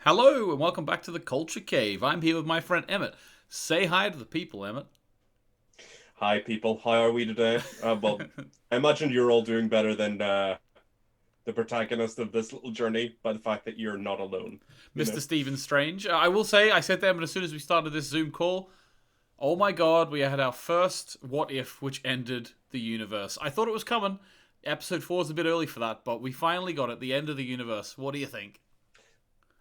Hello and welcome back to the Culture Cave. I'm here with my friend Emmett. Say hi to the people, Emmett. Hi, people. How are we today? Well, I imagine you're all doing better than the protagonist of this little journey by the fact that you're not alone. You Mr. know? Stephen Strange. I will say, I said to Emmett as soon as we started this Zoom call, oh my god, we had our first what if, which ended the universe. I thought it was coming. Episode 4 is a bit early for that, but we finally got it. The end of the universe. What do you think?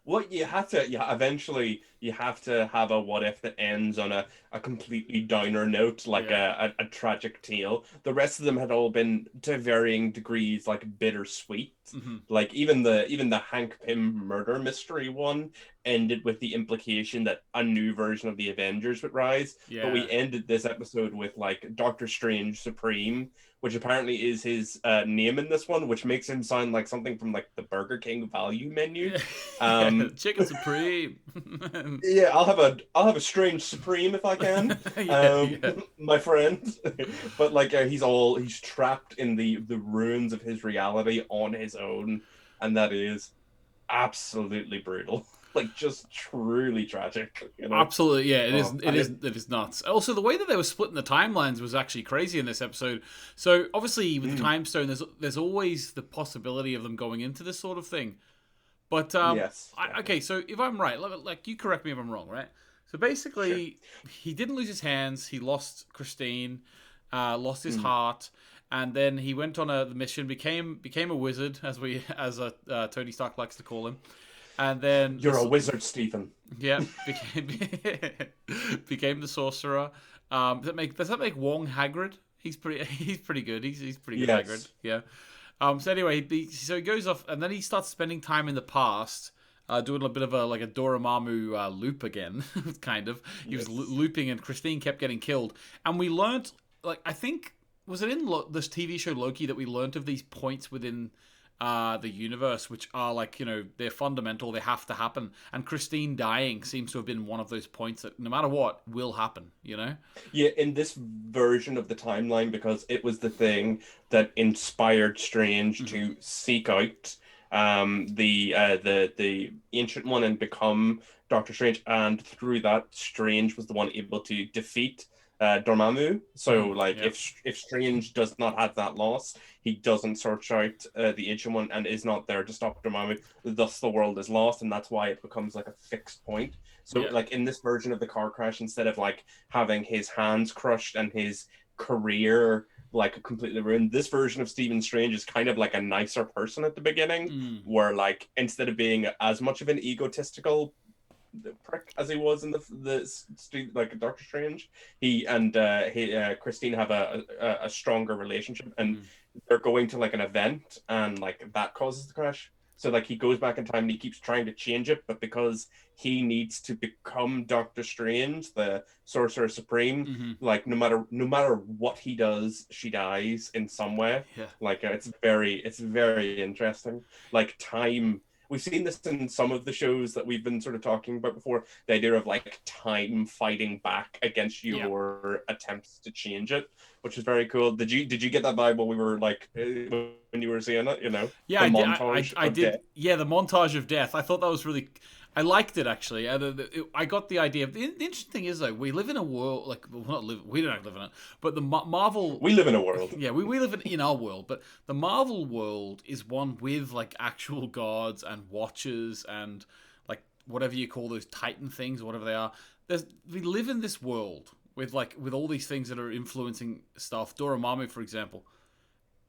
Well, yeah, eventually you have to have a what if that ends on a completely downer note, like Yeah. a tragic tale. The rest of them had all been to varying degrees like bittersweet. Hmm. Like even the Hank Pym murder mystery one ended with the implication that a new version of the Avengers would rise. But Yeah. we ended this episode with like Doctor Strange Supreme, which apparently is his name in this one, which makes him sound like something from like the Burger King value menu. Yeah. Um, Chicken Supreme. yeah, I'll have a strange supreme if I can, Yeah, um, yeah. my friend. But like he's trapped in the ruins of his reality on his own, and that is absolutely brutal. Like just truly tragic. Absolutely, yeah, it is. Oh, It is. It is nuts. Also, the way that they were splitting the timelines was actually crazy in this episode. So, obviously, with the mm, time stone, there's always the possibility of them going into this sort of thing. But yes, okay. definitely. So, if I'm right, like you correct me if I'm wrong, right? So Sure. basically, he didn't lose his hands. He lost Christine, lost his Mm. heart, and then he went on a mission, became a wizard, as Tony Stark likes to call him, and then You're a this. wizard, Stephen. Yeah, became became the sorcerer. Does that make Wong Hagrid? He's pretty he's pretty good. He's pretty good Hagrid. Yes. Yeah. So anyway, so he goes off and then he starts spending time in the past, doing a bit of a like a Dormammu loop again, kind of. He was Yes. looping and Christine kept getting killed, and we learned like I think was it in this TV show Loki that we learned of these points within the universe, which are like they're fundamental, they have to happen. And Christine dying seems to have been one of those points that no matter what will happen. You know? Yeah, in this version of the timeline, because it was the thing that inspired Strange Hmm. to seek out the Ancient One and become Doctor Strange, and through that, Strange was the one able to defeat Dormammu. So, Hmm. like, Yeah. if Strange does not have that loss, he doesn't search out the Ancient One and is not there to stop Dormammu. Thus, the world is lost, and that's why it becomes like a fixed point. So, Yeah. like in this version of the car crash, instead of like having his hands crushed and his career like completely ruined. This version of Stephen Strange is kind of like a nicer person at the beginning, Mm. where like instead of being as much of an egotistical prick as he was in like Doctor Strange, Christine have a stronger relationship, and Mm. they're going to like an event, and like that causes the crash. So like he goes back in time and he keeps trying to change it, but because he needs to become Doctor Strange, the Sorcerer Supreme, Hmm. like no matter what he does, she dies in some way. Yeah. Like it's very interesting. Like time, we've seen this in some of the shows that we've been sort of talking about before. The idea of like time fighting back against Yeah. your attempts to change it, which is very cool. Did you get that vibe while we were like when you were seeing it? Yeah, The I did. I, montage I of death. did. Yeah, the montage of death. I thought that was really. I liked it actually. I got the idea. The interesting thing is though, we live in a world like well, not live. We don't live in it, but the Marvel. We live in a world. Yeah, we live in our world, but the Marvel world is one with like actual gods and watchers and like whatever you call those Titan things or whatever they are. We live in this world with all these things that are influencing stuff. Dormammu, for example.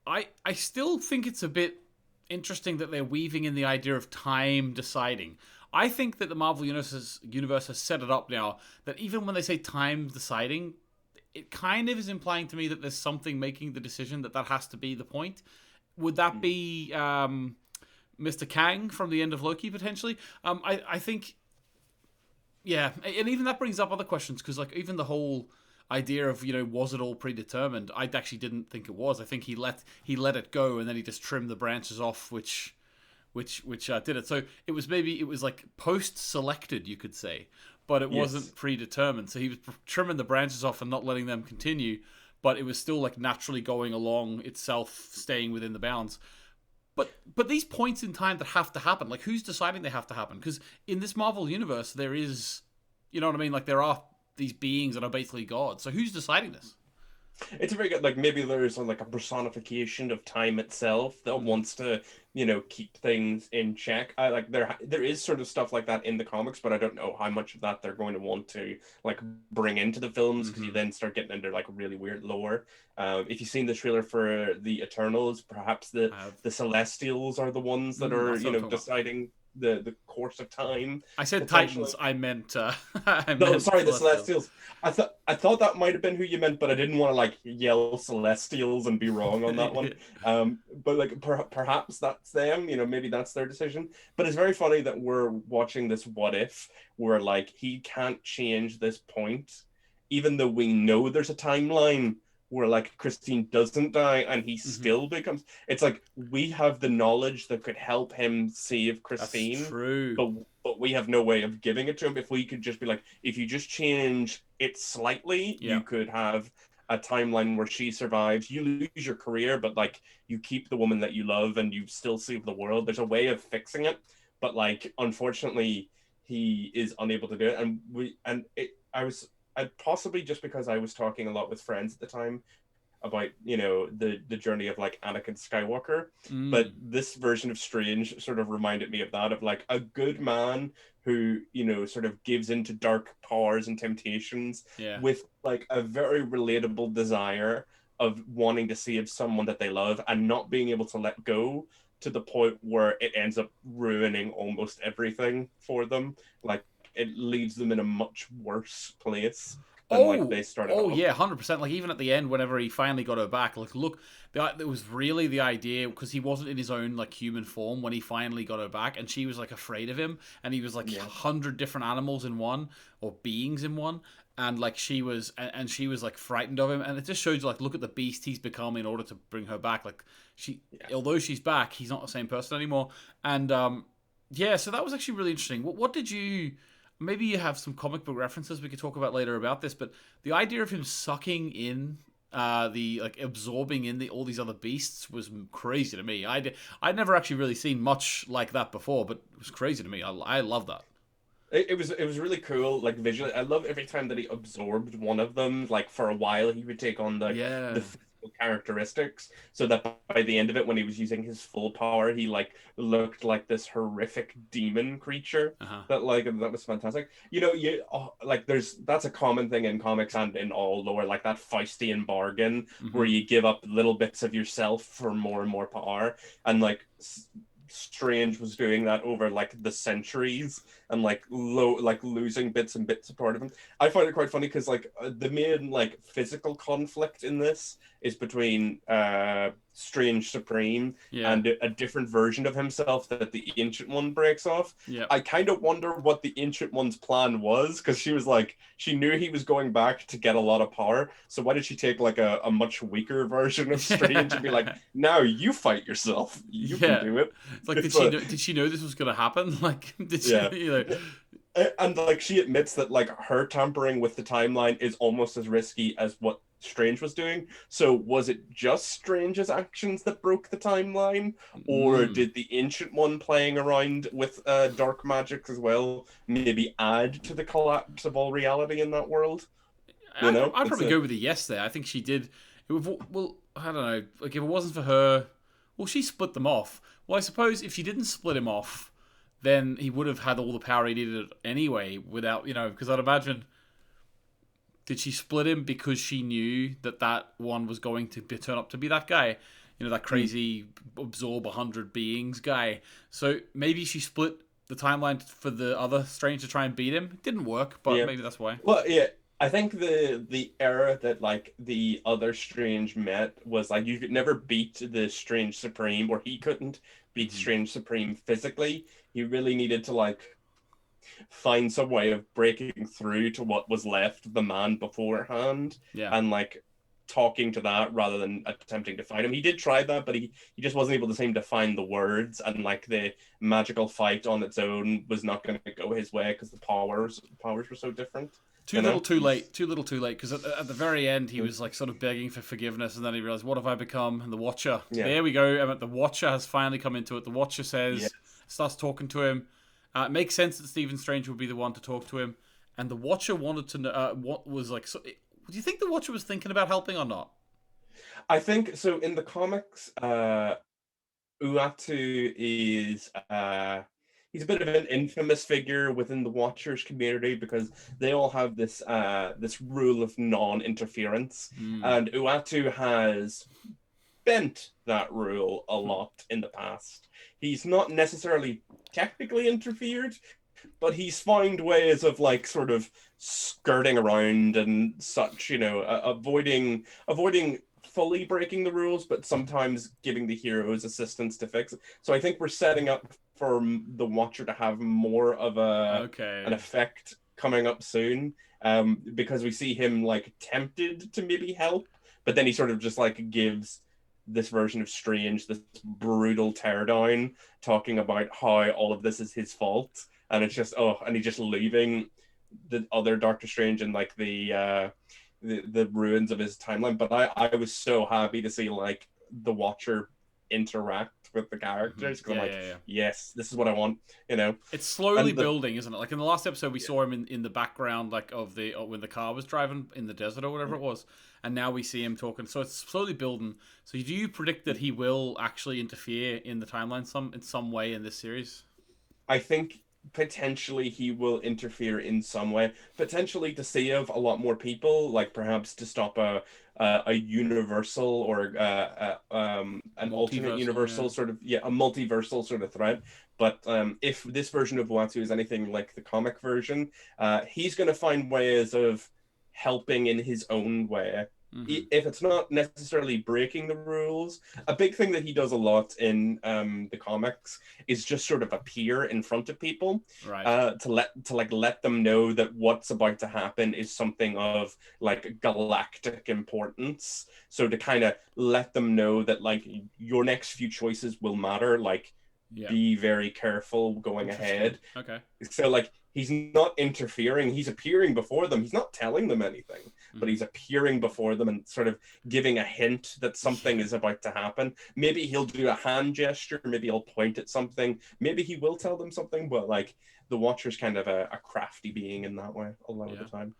I still think it's a bit interesting that they're weaving in the idea of time deciding. I think that the Marvel universe has set it up now that even when they say time deciding, it kind of is implying to me that there's something making the decision that has to be the point. Would that be Mr. Kang from the end of Loki potentially? I think yeah, and even that brings up other questions because, like, even the whole idea of was it all predetermined? I actually didn't think it was. I think he let it go, and then he just trimmed the branches off, which did it. So it was like post selected, you could say, but it Yes. wasn't predetermined. So he was trimming the branches off and not letting them continue, but it was still like naturally going along itself, staying within the bounds. But these points in time that have to happen, like who's deciding they have to happen? Because in this Marvel universe, there is, you know what I mean? Like there are these beings that are basically gods. So who's deciding this? It's a very good, like, maybe there's like a personification of time itself that Mm, wants to, you know, keep things in check. I like there is sort of stuff like that in the comics, but I don't know how much of that they're going to want to like bring into the films, because you mm-hmm. then start getting into like really weird lore. If you've seen the trailer for the Eternals, perhaps I have. the Celestials are the ones that are, That's what you I'm know, talking about. deciding the course of time I said Titans. potentially. I meant I No, meant sorry, the Celestials. Celestials. I thought that might have been who you meant, but I didn't want to like yell Celestials and be wrong on that one. But like perhaps that's them. You know, maybe that's their decision. But it's very funny that we're watching this what if, where like he can't change this point, even though we know there's a timeline where like Christine doesn't die and he Mm-hmm. still becomes. It's like we have the knowledge that could help him save That's Christine, true. but we have no way of giving it to him. If we could just be like, if you just change it slightly, Yeah. you could have a timeline where she survives. You lose your career, but like you keep the woman that you love and you still save the world. There's a way of fixing it, but like unfortunately, he is unable to do it. And I possibly just because I was talking a lot with friends at the time about, you know, the journey of like Anakin Skywalker, but Mm. this version of Strange sort of reminded me of that, of like a good man who, you know, sort of gives into dark powers and temptations Yeah. with like a very relatable desire of wanting to save someone that they love and not being able to let go, to the point where it ends up ruining almost everything for them. Like it leaves them in a much worse place than like Oh, they started oh off. yeah, 100%. Like even at the end, whenever he finally got her back, like look, it was really the idea because he wasn't in his own like human form when he finally got her back, and she was like afraid of him, and he was like Yeah. 100 different animals in one or beings in one, and like and she was like frightened of him, and it just shows you like look at the beast he's become in order to bring her back. Like she, Yeah. although she's back, he's not the same person anymore, and yeah, so that was actually really interesting. What did you? Maybe you have some comic book references we could talk about later about this, but the idea of him sucking in the like absorbing in all these other beasts was crazy to me. I'd never actually really seen much like that before, but it was crazy to me. I love that. It was really cool, like visually. I love every time that he absorbed one of them. Like for a while, he would take on the Yeah. physical characteristics, so that by the end of it, when he was using his full power, he like looked like this horrific demon creature. Uh huh. That was fantastic. You know, like that's a common thing in comics and in all lore, like that Faustian bargain where Mm-hmm. you give up little bits of yourself for more and more power, and like. Strange was doing that over like the centuries, and like losing bits and bits of part of him. I find it quite funny because like the main like physical conflict in this is between Strange Supreme Yeah. and a different version of himself that the Ancient One breaks off. Yeah. I kind of wonder what the Ancient One's plan was, because she was like, she knew he was going back to get a lot of power, so why did she take like a much weaker version of Strange and be like, now you fight yourself, you can Yeah. do it. It's like, It's a did she know this was gonna happen? Like, did she, Yeah. you know? And like she admits that like her tampering with the timeline is almost as risky as what Strange was doing. So was it just Strange's actions that broke the timeline, or Mm. did the Ancient One playing around with dark magic as well maybe add to the collapse of all reality in that world? You know, I'd it's probably a go with a yes there. I think she did. Well, I don't know. Like if it wasn't for her, well, she split them off. Well, I suppose if she didn't split him off, then he would have had all the power he needed anyway. Without because I'd imagine, did she split him because she knew that that one was going to turn up to be that guy? That mm, crazy absorb 100 beings guy. So maybe she split the timeline for the other Strange to try and beat him. It didn't work, but yeah. maybe that's why. Well, yeah, I think the era that like the other Strange met was like you could never beat the Strange Supreme, or he couldn't beat Hmm. Strange Supreme physically. He really needed to like find some way of breaking through to what was left of the man beforehand, Yeah. and like talking to that rather than attempting to fight him. He did try that, but he just wasn't able to seem to find the words, and like the magical fight on its own was not going to go his way because the powers were so different. Too You little, know, too late. Too little, too late. Because at the very end, he was like sort of begging for forgiveness, and then he realized, "What have I become?" And the Watcher. yeah, There we go. Emmett. The Watcher has finally come into it. The Watcher yeah. starts talking to him. It makes sense that Stephen Strange would be the one to talk to him, and the Watcher wanted to know what was like. So, do you think the Watcher was thinking about helping or not? I think so. In the comics, Uatu is he's a bit of an infamous figure within the Watchers community because they all have this rule of non-interference, Hmm. and Uatu has bent that rule a Hmm. lot in the past. He's not necessarily technically interfered, but he's found ways of like sort of skirting around and such, avoiding fully breaking the rules, but sometimes giving the heroes assistance to fix it. So I think we're setting up for the Watcher to have more of an Okay. effect coming up soon, because we see him like tempted to maybe help, but then he sort of just like gives this version of Strange this brutal teardown, talking about how all of this is his fault, and it's just and he's just leaving the other Doctor Strange in like the ruins of his timeline. But I was so happy to see like the Watcher interact with the Hmm. characters because I'm Yeah, like, yeah, yeah. yes, this is what I want, you know. It's slowly And the building, isn't it? Like in the last episode, we saw him in the background, like of the when the car was driving in the desert or whatever it was, and now we see him talking. So it's slowly building. So do you predict that he will actually interfere in the timeline in some way in this series? I think potentially he will interfere in some way, potentially to save a lot more people, like perhaps to stop a universal or an alternate Multiversal, yeah. universal sort of, yeah, a multiversal sort of threat. But if this version of Watu is anything like the comic version, he's going to find ways of helping in his own way. Mm-hmm. If it's not necessarily breaking the rules, a big thing that he does a lot in the comics is just sort of appear in front of people, Right. let them know that what's about to happen is something of like galactic importance. So to kind of let them know that like your next few choices will matter. Like Yeah. be very careful going Interesting. ahead. Okay. So like he's not interfering, he's appearing before them, he's not telling them anything, but Mm-hmm. he's appearing before them and sort of giving a hint that something Yeah. is about to happen. Maybe he'll do a hand gesture, maybe he'll point at something, maybe he will tell them something, but like the Watcher's kind of a crafty being in that way a lot of the Yeah. time,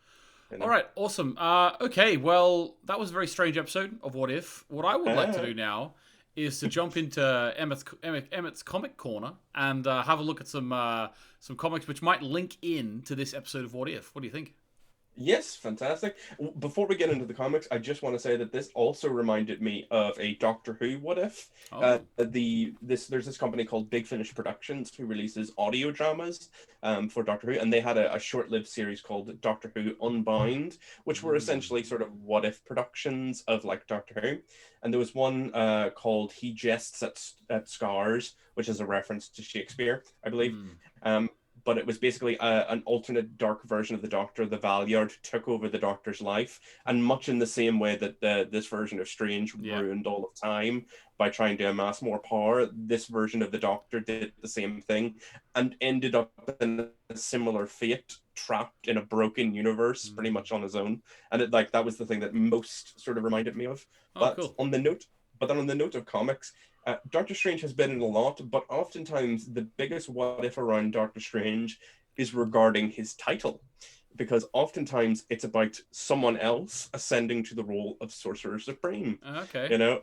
you All know. right. Awesome. Okay. Well, that was a very strange episode of What If. What I would like to uh, do now is to jump into Emmett's comic corner and have a look at some comics which might link in to this episode of What If. What do you think? Yes, fantastic. Before we get into the comics, I just want to say that this also reminded me of a Doctor Who What If. Oh. There's this company called Big Finish Productions who releases audio dramas for Doctor Who, and they had a short-lived series called Doctor Who Unbound, which were Mm. essentially sort of what if productions of like Doctor Who. And there was one called He Jests at Scars, which is a reference to Shakespeare, I believe. Mm. Um, but it was basically an alternate dark version of the Doctor. The Valyard took over the Doctor's life, and much in the same way that this version of Strange Yeah. ruined all of time by trying to amass more power, this version of the Doctor did the same thing and ended up in a similar fate, trapped in a broken universe, pretty Mm. much on his own. And that was the thing that most sort of reminded me of. Oh, But cool. on the note, but then on the note of comics, Doctor Strange has been in a lot, but oftentimes the biggest what if around Doctor Strange is regarding his title, because oftentimes it's about someone else ascending to the role of Sorcerer Supreme. Okay. You know,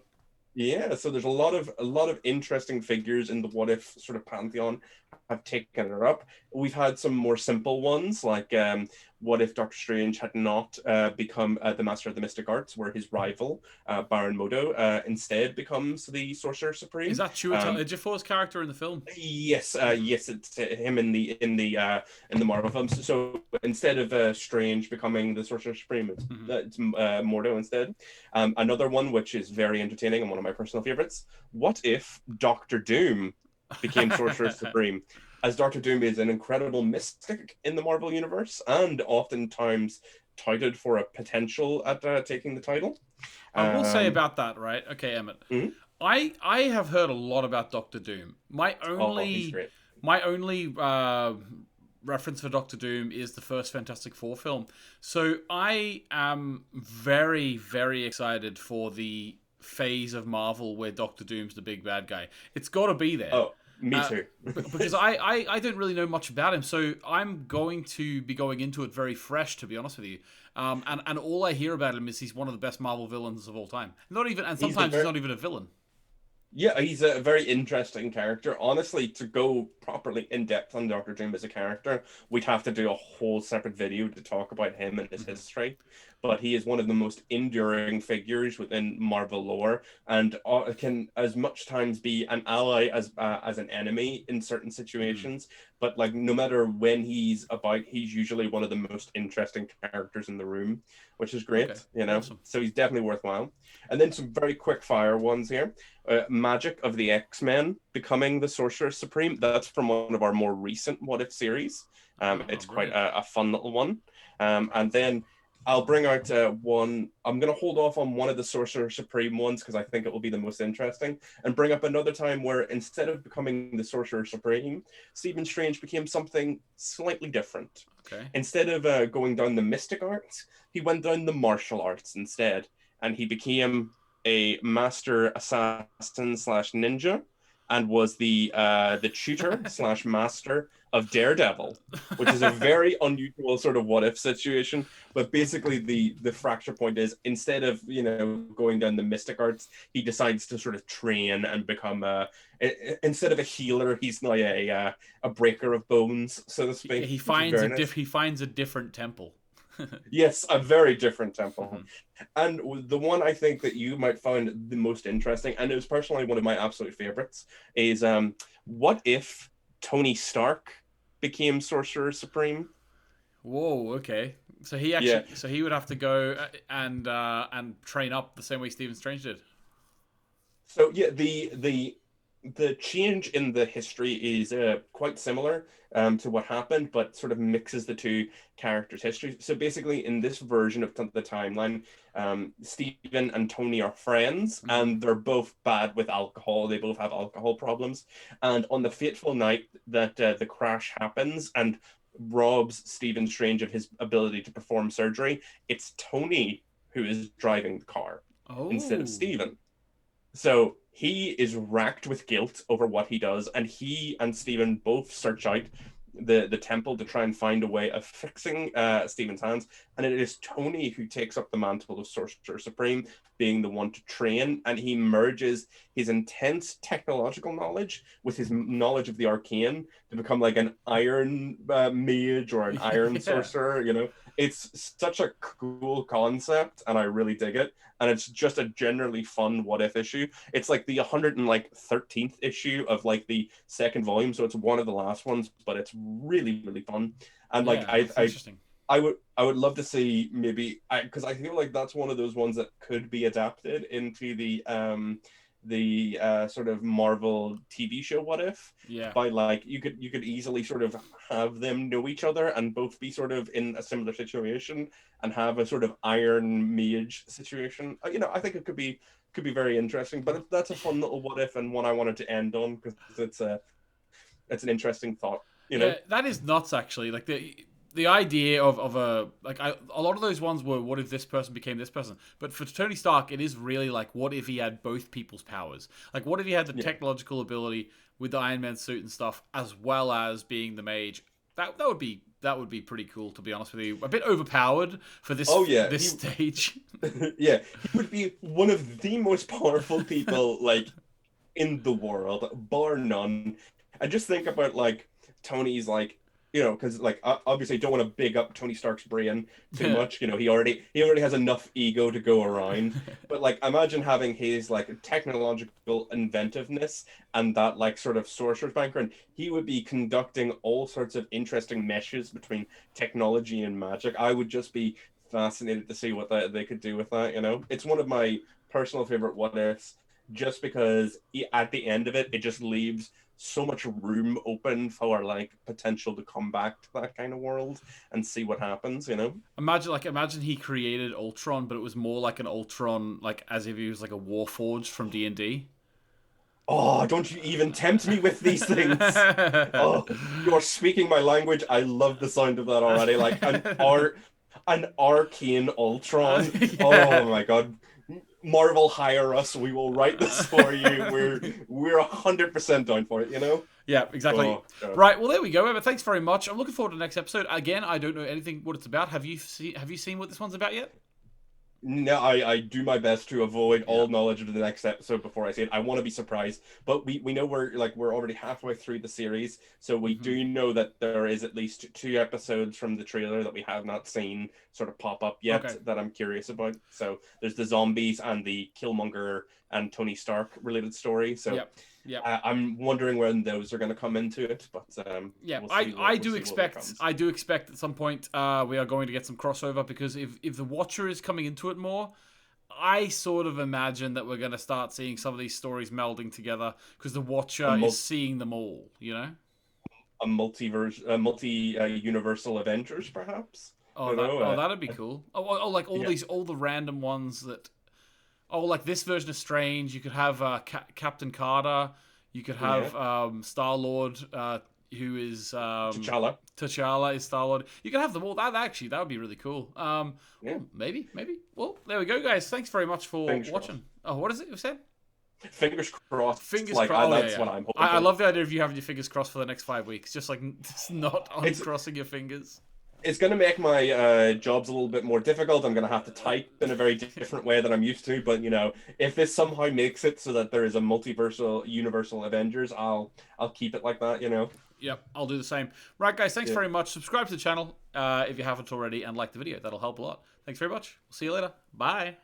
yeah, so there's a lot of interesting figures in the what if sort of pantheon have taken it up. We've had some more simple ones like what if Doctor Strange had not become the Master of the Mystic Arts, where his rival Baron Modo instead becomes the Sorcerer Is Supreme. that Chiwetel Ejiofor's character in the film? Yes, Mm-hmm. yes, it's him in the Marvel films. So instead of Strange becoming the Sorcerer Supreme, Mm-hmm. it's Mordo instead. Another one which is very entertaining and one of my personal favorites. What if Doctor Doom became Sorcerer Supreme? As Doctor Doom is an incredible mystic in the Marvel universe and oftentimes touted for a potential at taking the title. I will say Um, about that, right? Okay, Emmett. mhm. I have heard a lot about Doctor Doom. Oh, he's great. My only reference for Doctor Doom is the first Fantastic Four film. So I am very, very excited for the phase of Marvel where Doctor Doom's the big bad guy. It's got to be there. Oh, me too. Because I don't really know much about him, so I'm going to be going into it very fresh, to be honest with you. And all I hear about him is he's one of the best Marvel villains of all time. Not even, and sometimes he's not even a villain. Yeah, he's a very interesting character. Honestly, to go properly in depth on Doctor Doom as a character, we'd have to do a whole separate video to talk about him and his history. But he is one of the most enduring figures within Marvel lore, and can as much times be an ally as an enemy in certain situations. But like, no matter when he's about, he's usually one of the most interesting characters in the room, which is great. Okay, You know, awesome. so he's definitely worthwhile. And then some very quick fire ones here. Magic of the X-Men becoming the Sorcerer Supreme. That's from one of our more recent What If series. Oh, It's quite brilliant. a fun little one. And then I'll bring out one. I'm going to hold off on one of the Sorcerer Supreme ones because I think it will be the most interesting, and bring up another time where instead of becoming the Sorcerer Supreme, Stephen Strange became something slightly different. Okay. Instead of going down the mystic arts, he went down the martial arts instead, and he became a master assassin slash ninja, and was the tutor slash master of Daredevil, which is a very unusual sort of what if situation. But basically, the fracture point is, instead of going down the mystic arts, he decides to sort of train and become instead of a healer, he's now a breaker of bones, so to speak. He Which is finds very nice. he finds a different temple. Yes, a very different temple. And the one I think that you might find the most interesting, and it was personally one of my absolute favorites, is what if Tony Stark became Sorcerer Supreme? Whoa. Okay. So he Yeah. actually, so he would have to go and train up the same way Stephen Strange did. So yeah, the change in the history is quite similar to what happened, but sort of mixes the two characters' histories. So basically, in this version of the timeline, Stephen and Tony are friends, Mm-hmm. and they're both bad with alcohol. They both have alcohol problems. And on the fateful night that the crash happens and robs Stephen Strange of his ability to perform surgery, it's Tony who is driving the car instead of Oh. Stephen. So he is racked with guilt over what he does, and he and Stephen both search out the temple to try and find a way of fixing Stephen's hands. And it is Tony who takes up the mantle of Sorcerer Supreme, being the one to train, and he merges his intense technological knowledge with his knowledge of the arcane to become like an iron mage or an iron Yeah. sorcerer. It's such a cool concept, and I really dig it. And it's just a generally fun what if issue. It's like the 113th issue of like the second volume, so it's one of the last ones, but it's really really fun. And like Yeah. That's interesting. I would love to see, maybe, because I feel like that's one of those ones that could be adapted into the sort of Marvel TV show What If, Yeah. by like you could easily sort of have them know each other and both be sort of in a similar situation and have a sort of Iron Mage situation. I think it could be very interesting, but that's a fun little What If, and one I wanted to end on because it's an interesting thought. Yeah, that is nuts. Actually, like the idea of a a lot of those ones were what if this person became this person, but for Tony Stark, it is really like what if he had both people's powers? Like what if he had the Yeah. technological ability with the Iron Man suit and stuff, as well as being the mage? That would be pretty cool, to be honest with you. A bit overpowered for Oh yeah, this stage. yeah, he would be one of the most powerful people like in the world, bar none. And just think about like Tony's like, because like obviously don't want to big up Tony Stark's brain too much. He already has enough ego to go around. But like imagine having his like technological inventiveness and that like sort of sorcerer's background. He would be conducting all sorts of interesting meshes between technology and magic. I would just be fascinated to see what they could do with that. It's one of my personal favorite what ifs, just because at the end of it, it just leaves so much room open for like potential to come back to that kind of world and see what happens. Imagine he created Ultron, but it was more like an Ultron, like as if he was like a Warforged from D&D. Oh, don't you even tempt me with these things. Oh, you're speaking my language. I love the sound of that already. Like an arcane Ultron. Yeah. Oh my God. Marvel, hire us. We will write this for you. We're 100% down for it, you know? Yeah, exactly. Oh God. Right. Well, there we go, Emma. Thanks very much. I'm looking forward to the next episode. Again, I don't know anything what it's about. Have you seen what this one's about yet? No, I do my best to avoid Yeah. all knowledge of the next episode before I see it. I want to be surprised, but we know we're already halfway through the series, so we Hmm. do know that there is at least two episodes from the trailer that we have not seen sort of pop up yet Okay. that I'm curious about. So there's the zombies and the Killmonger and Tony Stark related story. So Yep. Yep. I'm wondering when those are going to come into it, but Yeah, we'll I, see I we'll do see what expect comes. I do expect at some point we are going to get some crossover because if the Watcher is coming into it more, I sort of imagine that we're going to start seeing some of these stories melding together because the A Watcher is multi seeing them all. You know? a multiverse, a multi universal Avengers, perhaps. I Oh don't know. that'd be cool. Like Yeah, all the random ones that like this version of Strange. You could have Captain Carter. You could yeah. have Star Lord, who is T'Challa. T'Challa is Star Lord. You could have them all. That would be really cool. Yeah. Maybe. Well, there we go, guys. Thanks very much for Fingers crossed. watching. Oh, what is it you said? Fingers crossed. Fingers Like crossed. Oh yeah, that's yeah. what I'm hoping I for. love the idea of you having your fingers crossed for the next 5 weeks, just like just not It's uncrossing your fingers. it's going to make my jobs a little bit more difficult. I'm going to have to type in a very different way than I'm used to. But you know, if this somehow makes it so that there is a multiversal, universal Avengers, I'll keep it like that. You know. Yep, I'll do the same. Right, guys, thanks Yeah. very much. Subscribe to the channel if you haven't already, and like the video. That'll help a lot. Thanks very much. We'll see you later. Bye.